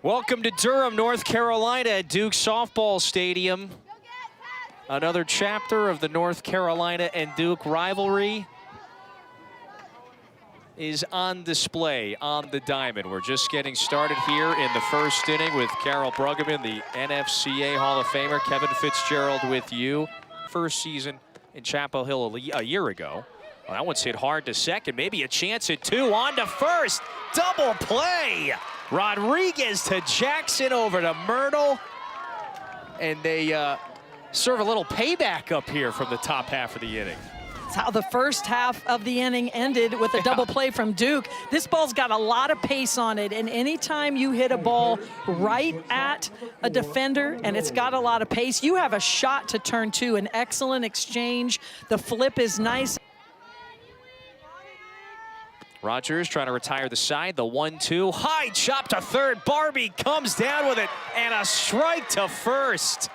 Welcome to Durham, North Carolina at Duke Softball Stadium. Another chapter of the North Carolina and Duke rivalry is on display on the diamond. We're just getting started here in the first inning with Carol Bruggeman, the NFCA Hall of Famer. Kevin Fitzgerald with you. First season in Chapel Hill a year ago. Well, that one's hit hard to second, maybe a chance at two, on to first. Double play. Rodriguez to Jackson, over to Myrtle. And they serve a little payback up here from the top half of the inning. That's how the first half of the inning ended, with a double play from Duke. This ball's got a lot of pace on it, and anytime you hit a ball right at a defender and it's got a lot of pace, you have a shot to turn two. An excellent exchange. The flip is nice. Rogers trying to retire the side, the 1-2, high chop to third. Barbie comes down with it, and a strike to first.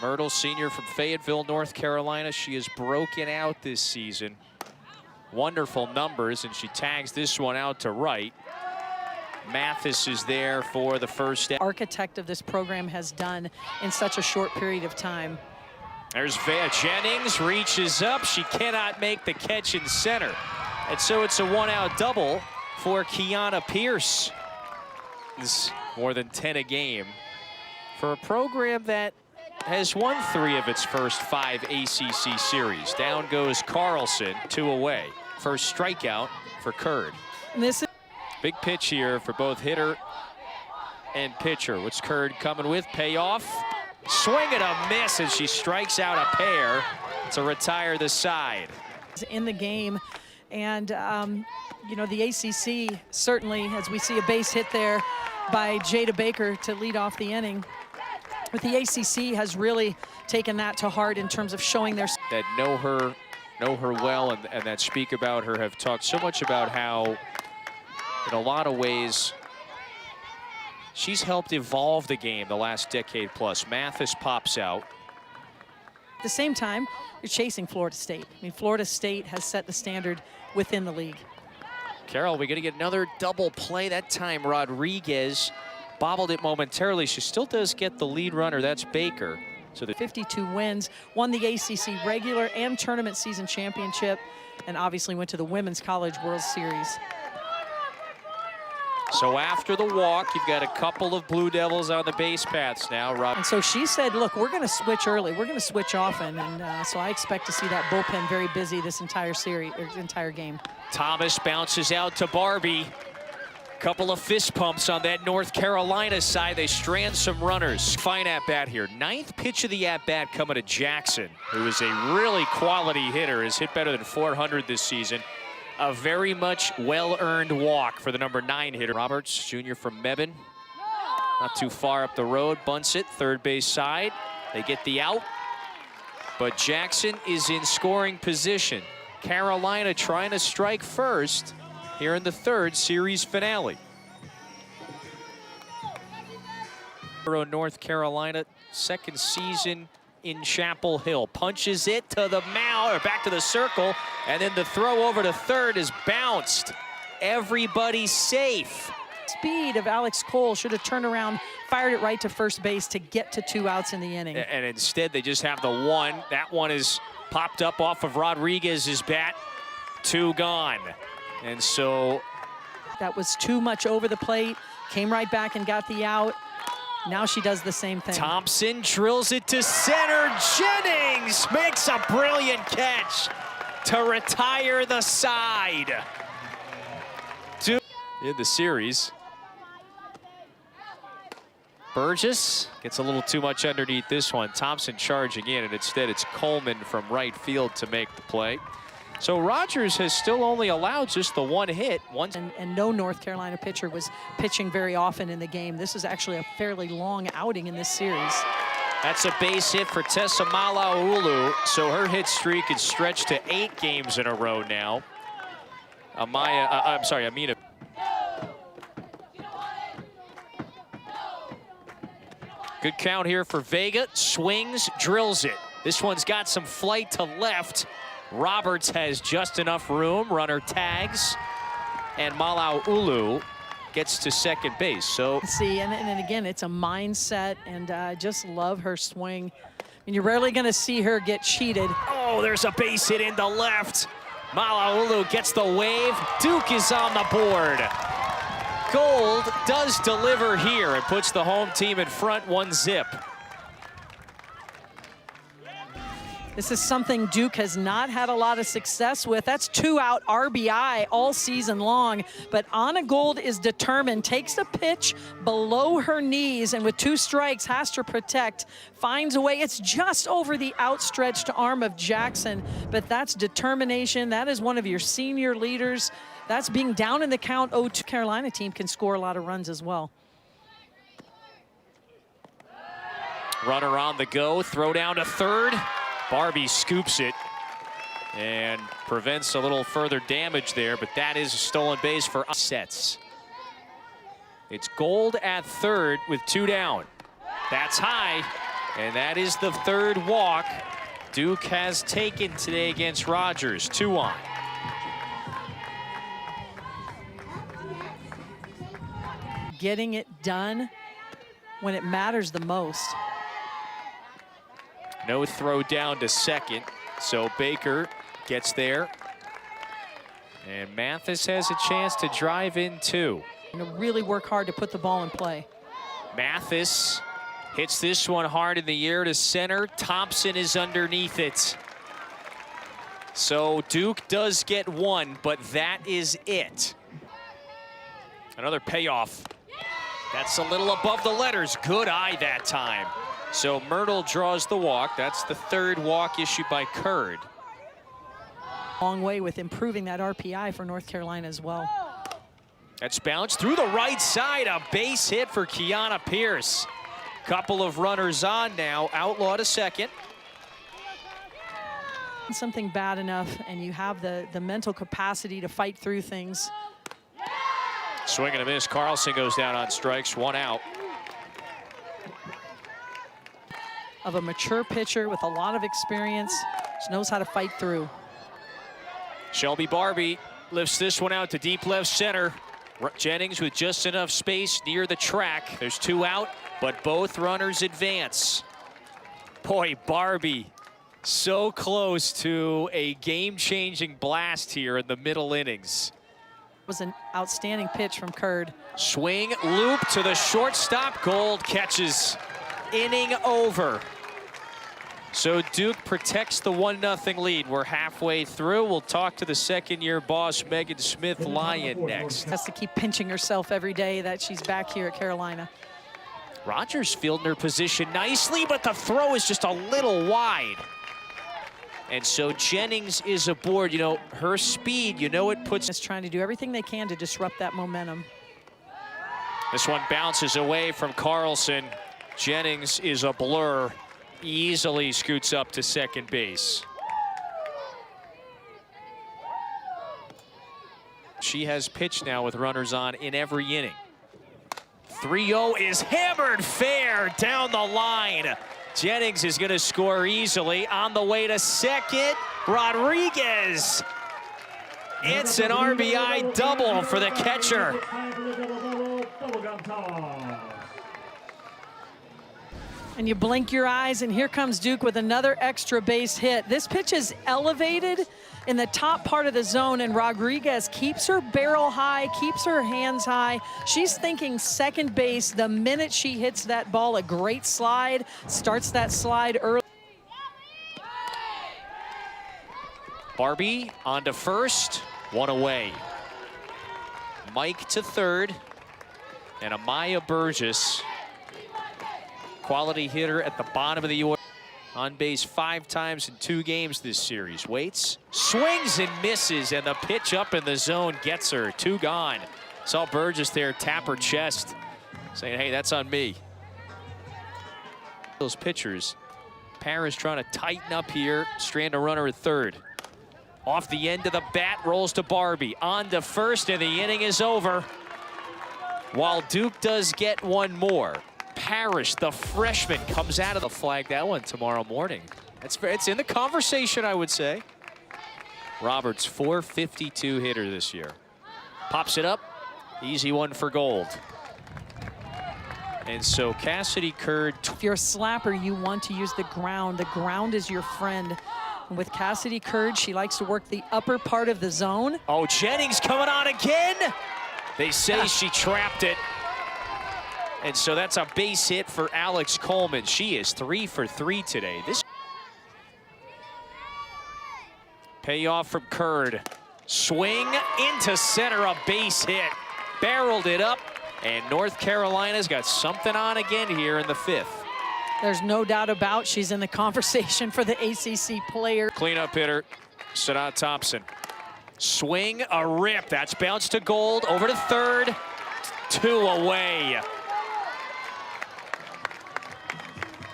Myrtle, senior from Fayetteville, North Carolina. She has broken out this season. Wonderful numbers, and she tags this one out to right. Mathis is there for the first. Architect of this program has done in such a short period of time. There's Vea Jennings, reaches up. She cannot make the catch in center. And so it's a one-out double for Kiana Pierce. This is more than 10 a game for a program that has won 3 of its first 5 ACC series. Down goes Carlson, 2 away. First strikeout for Curd. This is big pitch here for both hitter and pitcher. What's Curd coming with? Payoff. Swing and a miss, and she strikes out a pair to retire the side. in the game, and you know, the ACC certainly, as we see a base hit there by Jada Baker to lead off the inning. But the ACC has really taken that to heart in terms of showing their... That know her well and that speak about her have talked so much about how, in a lot of ways, she's helped evolve the game the last decade plus. Mathis pops out. At the same time, you're chasing Florida State. I mean, Florida State has set the standard within the league. Carol, we're going to get another double play. That time, Rodriguez bobbled it momentarily. She still does get the lead runner. That's Baker. So the 52 wins, won the ACC regular and tournament season championship, and obviously went to the Women's College World Series. So after the walk, you've got a couple of Blue Devils on the base paths now. And so she said, look, we're going to switch early. We're going to switch often. And so I expect to see that bullpen very busy this entire series, or entire game. Thomas bounces out to Barbie. Couple of fist pumps on that North Carolina side. They strand some runners. Fine at-bat here. 9th pitch of the at-bat coming to Jackson, who is a really quality hitter. Has hit better than 400 this season. A very much well-earned walk for the number 9 hitter. Roberts, junior from Mebane. Not too far up the road. Bunts it, third base side. They get the out. But Jackson is in scoring position. Carolina trying to strike first here in the third series finale. North Carolina, second season in Chapel Hill. Punches it to the mound, or back to the circle, and then the throw over to third is bounced. Everybody's safe. Speed of Alex Cole, should have turned around, fired it right to first base to get to 2 outs in the inning. And instead they just have the one. That one is popped up off of Rodriguez's bat. 2 gone. And so that was too much over the plate, came right back and got the out. Now she does the same thing. Thompson drills it to center. Jennings makes a brilliant catch to retire the side. In the series, Burgess gets a little too much underneath this one. Thompson charging in, and instead it's Coleman from right field to make the play. So Rogers has still only allowed just the 1 hit. And no North Carolina pitcher was pitching very often in the game. This is actually a fairly long outing in this series. That's a base hit for Tessa Malauulu. So her hit streak is stretched to 8 games in a row now. Amina. Good count here for Vega. Swings, drills it. This one's got some flight to left. Roberts has just enough room. Runner tags. and Malauulu gets to second base. So see, and again, it's a mindset, and I just love her swing. And you're rarely going to see her get cheated. oh, there's a base hit into left. Malauulu gets the wave. Duke is on the board. Gold does deliver here and puts the home team in front 1-0. This is something Duke has not had a lot of success with. That's 2-out RBI all season long. But Anna Gold is determined, takes a pitch below her knees, and with 2 strikes, has to protect, finds a way. It's just over the outstretched arm of Jackson, but that's determination. That is one of your senior leaders. That's being down in the count. 0-2 Carolina team can score a lot of runs as well. Runner on the go, throw down to third. Barbie scoops it and prevents a little further damage there, but that is a stolen base for sets. It's Gold at third with 2 down. That's high, and that is the 3rd walk Duke has taken today against Rogers. 2 on. Getting it done when it matters the most. No throw down to second, so Baker gets there. And Mathis has a chance to drive in too. And really work hard to put the ball in play. Mathis hits this one hard in the air to center. Thompson is underneath it. So Duke does get 1, but that is it. Another payoff. That's a little above the letters. Good eye that time. So Myrtle draws the walk. That's the 3rd walk issued by Curd. Long way with improving that RPI for North Carolina as well. That's bounced through the right side. A base hit for Kiana Pierce. Couple of runners on now. Outlaw to second. Something bad enough, and you have the mental capacity to fight through things. Swing and a miss. Carlson goes down on strikes. 1 out. Of a mature pitcher with a lot of experience, just knows how to fight through. Shelby Barbie lifts this one out to deep left center. Jennings with just enough space near the track. There's 2 out, but both runners advance. Boy, Barbie so close to a game-changing blast here in the middle innings. It was an outstanding pitch from Curd. Swing, loop to the shortstop. Gold catches. Inning over. So Duke protects the 1-0 lead. We're halfway through. We'll talk to the 2nd-year boss, Megan Smith-Lyon, next. Has to keep pinching herself every day that she's back here at Carolina. Rogers fielding her position nicely, but the throw is just a little wide. And so Jennings is aboard. You know, her speed, you know, it puts... Just trying to do everything they can to disrupt that momentum. This one bounces away from Carlson. Jennings is a blur. Easily scoots up to second base. She has pitched now with runners on in every inning. 3-0 is hammered fair down the line. Jennings is going to score easily. On the way to second, Rodriguez. It's an RBI double for the catcher. And you blink your eyes, and here comes Duke with another extra base hit. This pitch is elevated in the top part of the zone, and Rodriguez keeps her barrel high, keeps her hands high. She's thinking second base the minute she hits that ball. A great slide, starts that slide early. Barbie on to first, 1 away. Mike to third, and Amaya Burgess, quality hitter at the bottom of the order. On base 5 times in 2 games this series. Waits, swings and misses, and the pitch up in the zone gets her. 2 gone. Saw Burgess there tap her chest, saying, hey, that's on me. Those pitchers. Paris trying to tighten up here. Strand a runner at third. Off the end of the bat, rolls to Barbie. On to first, and the inning is over. While Duke does get 1 more. Parrish, the freshman, comes out of the flag. That one tomorrow morning. It's in the conversation, I would say. Roberts, .452 hitter this year. Pops it up. Easy one for Gold. And so Cassidy Curd. If you're a slapper, you want to use the ground. The ground is your friend. And with Cassidy Curd, she likes to work the upper part of the zone. Oh, Jennings coming on again. They say she trapped it. And so that's a base hit for Alex Coleman. She is 3 for 3 today. This payoff from Curd. Swing into center, a base hit. Barreled it up, and North Carolina's got something on again here in the 5th. There's no doubt about she's in the conversation for the ACC player. Cleanup hitter, Sanaa Thompson. Swing, a rip. That's bounced to Gold, over to third. 2 away.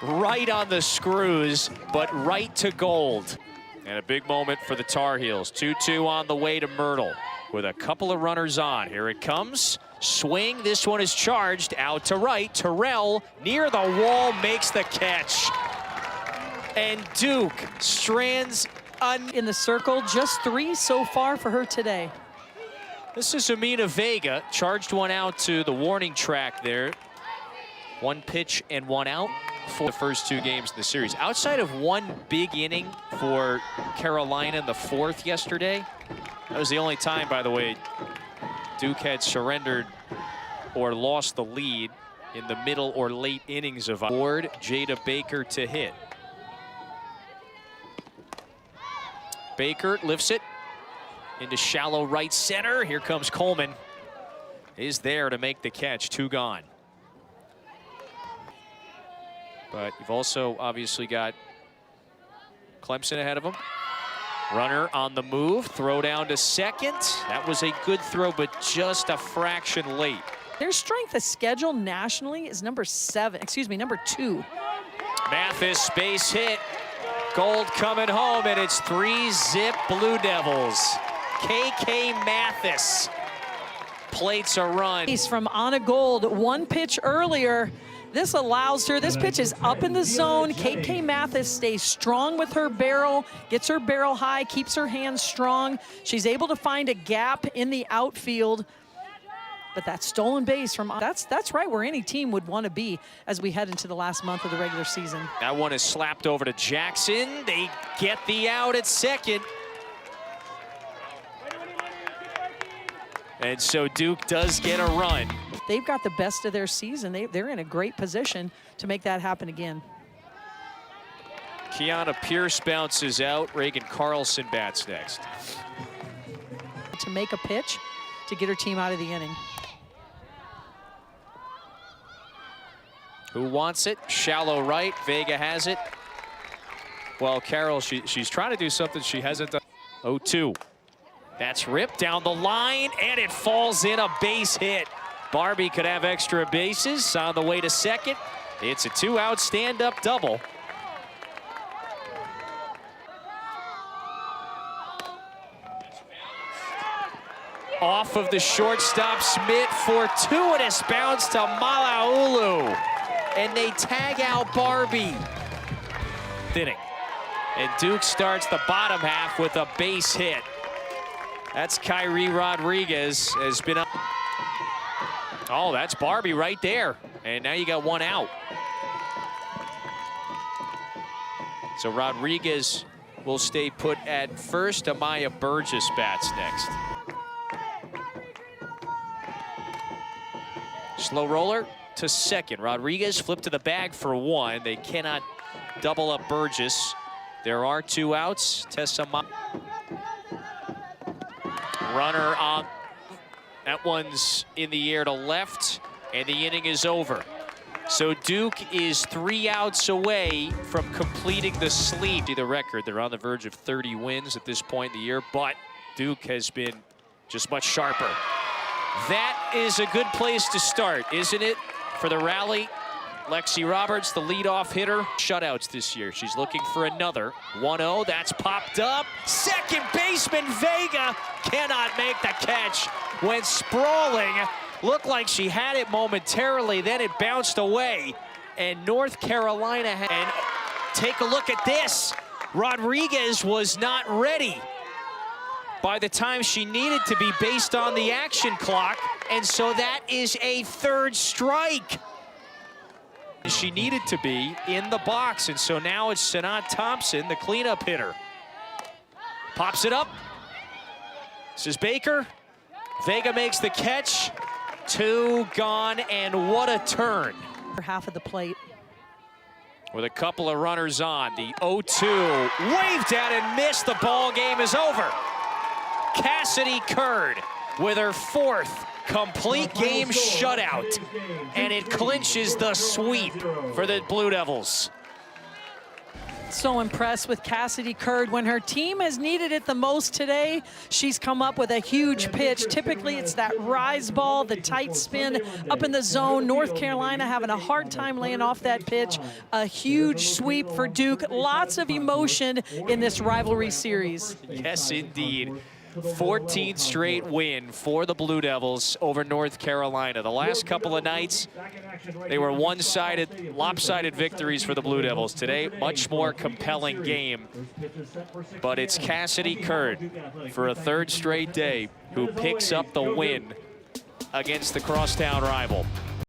Right on the screws, but right to Gold. And a big moment for the Tar Heels. 2-2 on the way to Myrtle with a couple of runners on. Here it comes. Swing. This one is charged out to right. Terrell near the wall makes the catch. And Duke strands in the circle. Just 3 so far for her today. This is Amina Vega. Charged one out to the warning track there. 1 pitch and 1 out for the first 2 games in the series. Outside of 1 big inning for Carolina in the 4th yesterday, that was the only time, by the way, Duke had surrendered or lost the lead in the middle or late innings of board. Jada Baker to hit. Baker lifts it into shallow right center. Here comes Coleman. Is there to make the catch. 2 gone. But you've also obviously got Clemson ahead of him. Runner on the move, throw down to second. That was a good throw, but just a fraction late. Their strength of schedule nationally is number 2. Mathis base hit. Gold coming home, and it's 3-zip Blue Devils. KK Mathis plates a run. He's from Anna Gold. 1 pitch earlier. This allows her, this pitch is up in the zone. KK Mathis stays strong with her barrel, gets her barrel high, keeps her hands strong. She's able to find a gap in the outfield. But that stolen base from, that's right where any team would want to be as we head into the last month of the regular season. That one is slapped over to Jackson. They get the out at second. And so Duke does get a run. They've got the best of their season. They're in a great position to make that happen again. Kiana Pierce bounces out. Reagan Carlson bats next. To make a pitch to get her team out of the inning. Who wants it? Shallow right. Vega has it. Well, Carroll, she's trying to do something she hasn't done. 0-2. That's ripped down the line, and it falls in, a base hit. Barbie could have extra bases on the way to second. It's a 2-out stand-up double. Off of the shortstop, Smith, fortuitous bounce to Malauulu. And they tag out Barbie. Inning. And Duke starts the bottom half with a base hit. That's Kyrie Rodriguez, has been up. Oh, that's Barbie right there. And now you got 1 out. So Rodriguez will stay put at first. Amaya Burgess bats next. Slow roller to second. Rodriguez flipped to the bag for 1. They cannot double up Burgess. There are 2 outs. Tessa runner on. That one's in the air to left, and the inning is over. So Duke is 3 outs away from completing the sweep. The record, they're on the verge of 30 wins at this point in the year, but Duke has been just much sharper. That is a good place to start, isn't it, for the rally? Lexi Roberts, the leadoff hitter. Shutouts this year. She's looking for another. 1-0, that's popped up. Second baseman Vega cannot make the catch. Went sprawling. Looked like she had it momentarily, then it bounced away. And North Carolina, and take a look at this. Rodriguez was not ready. by the time she needed to be based on the action clock, and so that is a third strike. She needed to be in the box, and so now it's Sanaa Thompson, the cleanup hitter. Pops it up. This is Baker. Vega makes the catch. 2 gone, and what a turn. For half of the plate. With a couple of runners on, the 0-2 waved at and missed. The ball game is over. Cassidy Curd with her 4th complete game shutout, and it clinches the sweep for the Blue Devils. So impressed with Cassidy Curd. When her team has needed it the most today, she's come up with a huge pitch. Typically, it's that rise ball, the tight spin up in the zone. North Carolina having a hard time laying off that pitch. A huge sweep for Duke. Lots of emotion in this rivalry series. Yes, indeed. 14th straight win for the Blue Devils over North Carolina. The last couple of nights, they were one-sided, lopsided victories for the Blue Devils. Today, much more compelling game. But it's Cassidy Curd for a 3rd straight day who picks up the win against the crosstown rival.